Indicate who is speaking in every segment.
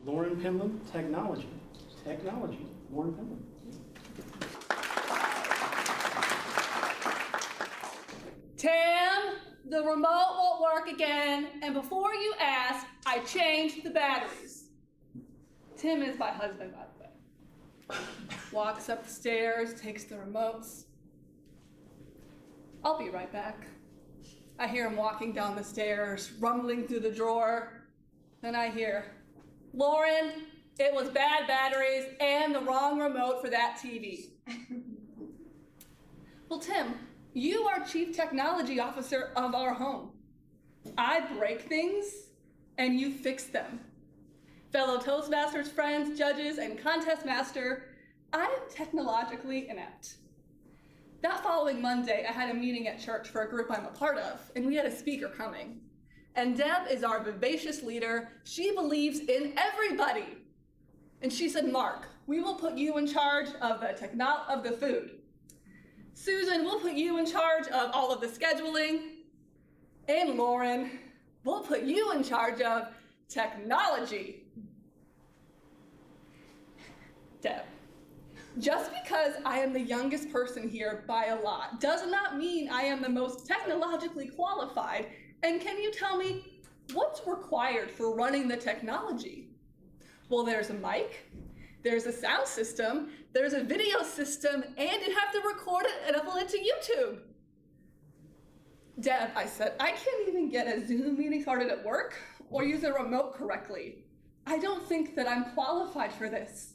Speaker 1: Lauren Penland, technology. Technology, Lauren Penland.
Speaker 2: Tam, the remote won't work again, and before you ask, I changed the batteries. Tim is my husband, by the way. Walks up the stairs, takes the remotes. I'll be right back. I hear him walking down the stairs, rumbling through the drawer. Then I hear, Lauren, it was bad batteries and the wrong remote for that TV. Well, Tim, you are Chief Technology Officer of our home. I break things and you fix them. Fellow Toastmasters friends, judges, and contest master, I am technologically inept. That following Monday, I had a meeting at church for a group I'm a part of, and we had a speaker coming. And Deb is our vivacious leader. She believes in everybody. And she said, Mark, we will put you in charge of the food. Susan, we'll put you in charge of all of the scheduling. And Lauren, we'll put you in charge of technology. Deb, just because I am the youngest person here by a lot does not mean I am the most technologically qualified. And can you tell me what's required for running the technology? Well, there's a mic, there's a sound system, there's a video system, and you have to record it and upload it to YouTube. Deb, I said, I can't even get a Zoom meeting started at work or use a remote correctly. I don't think that I'm qualified for this.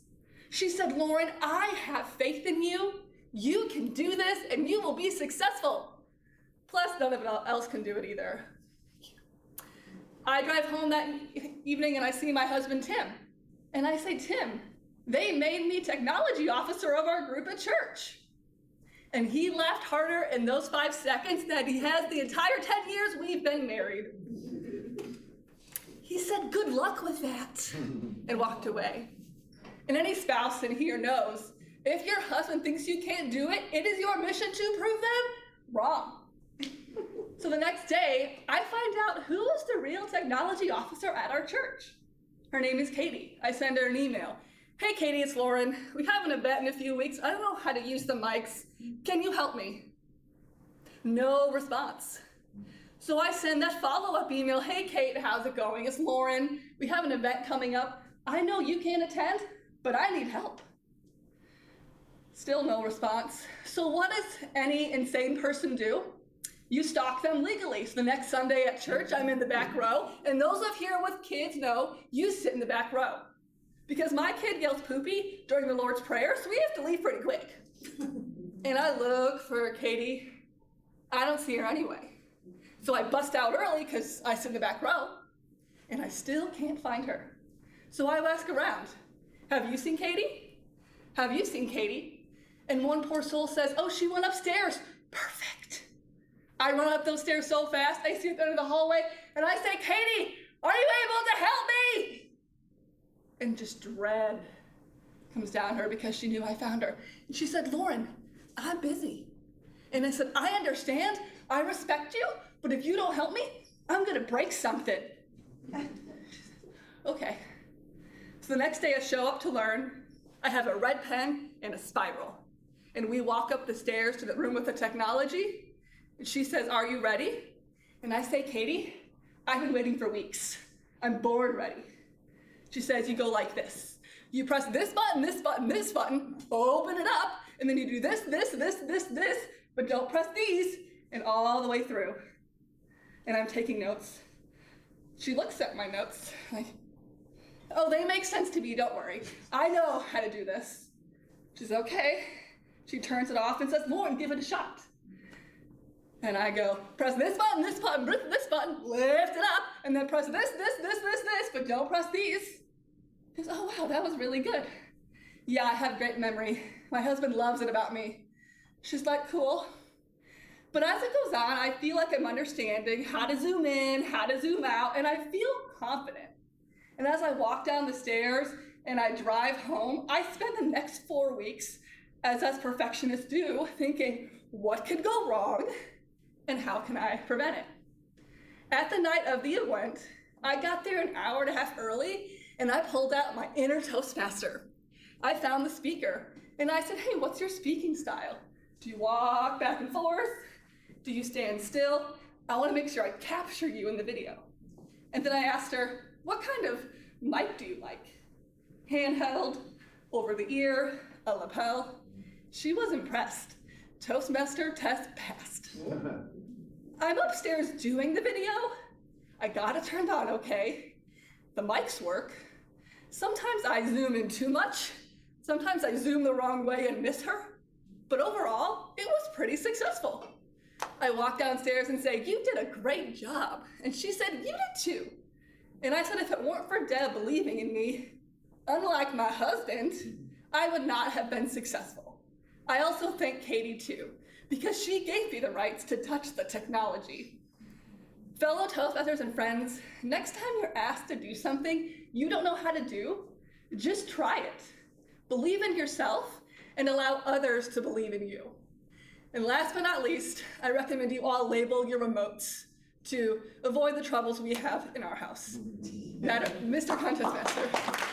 Speaker 2: She said, Lauren, I have faith in you. You can do this and you will be successful. Plus, none of else can do it either. I drive home that evening and I see my husband, Tim. And I say, Tim, they made me technology officer of our group at church. And he laughed harder in those 5 seconds than he has the entire 10 years we've been married. He said, good luck with that, and walked away. And any spouse in here knows, if your husband thinks you can't do it, it is your mission to prove them wrong. So the next day, I find out who is the real technology officer at our church. Her name is Katie. I send her an email. Hey, Katie, it's Lauren. We have an event in a few weeks. I don't know how to use the mics. Can you help me? No response. So I send that follow-up email. Hey, Kate, how's it going? It's Lauren. We have an event coming up. I know you can't attend, but I need help. Still no response. So what does any insane person do? You stalk them legally. So the next Sunday at church, I'm in the back row. And those of here with kids know you sit in the back row. Because my kid yells poopy during the Lord's Prayer, so we have to leave pretty quick. And I look for Katie. I don't see her anyway. So I bust out early because I sit in the back row. And I still can't find her. So I ask around, have you seen Katie? Have you seen Katie? And one poor soul says, oh, she went upstairs. Perfect. I run up those stairs so fast, I see her at the end of the hallway, and I say, Katie, are you able to help me? And just dread comes down her because she knew I found her. And she said, Lauren, I'm busy. And I said, I understand, I respect you, but if you don't help me, I'm gonna break something. Okay. So the next day I show up to learn. I have a red pen and a spiral. And we walk up the stairs to the room with the technology. And she says, are you ready? And I say, Katie, I've been waiting for weeks. I'm bored ready. She says, you go like this. You press this button, this button, this button, open it up, and then you do this, but don't press these, and all the way through. And I'm taking notes. She looks at my notes, like, oh, they make sense to me, don't worry. I know how to do this. She's okay. She turns it off and says, Lauren, give it a shot. And I go, press this button, lift it up, and then press this, but don't press these. She goes, oh wow, that was really good. Yeah, I have great memory. My husband loves it about me. She's like, cool. But as it goes on, I feel like I'm understanding how to zoom in, how to zoom out, and I feel confident. And as I walk down the stairs and I drive home, I spend the next 4 weeks, as us perfectionists do, thinking, what could go wrong? And how can I prevent it? At the night of the event, I got there an hour and a half early, and I pulled out my inner Toastmaster. I found the speaker, and I said, hey, what's your speaking style? Do you walk back and forth? Do you stand still? I want to make sure I capture you in the video. And then I asked her, what kind of mic do you like? Handheld, over the ear, a lapel? She was impressed. Toastmaster test passed. I'm upstairs doing the video. I got it turned on okay. The mics work. Sometimes I zoom in too much. Sometimes I zoom the wrong way and miss her. But overall, it was pretty successful. I walked downstairs and say, you did a great job. And she said, you did too. And I said, if it weren't for Deb believing in me, unlike my husband, I would not have been successful. I also thank Katie too, because she gave me the rights to touch the technology. Fellow Toastmasters and friends, next time you're asked to do something you don't know how to do, just try it. Believe in yourself and allow others to believe in you. And last but not least, I recommend you all label your remotes to avoid the troubles we have in our house. Mr. Contest Master.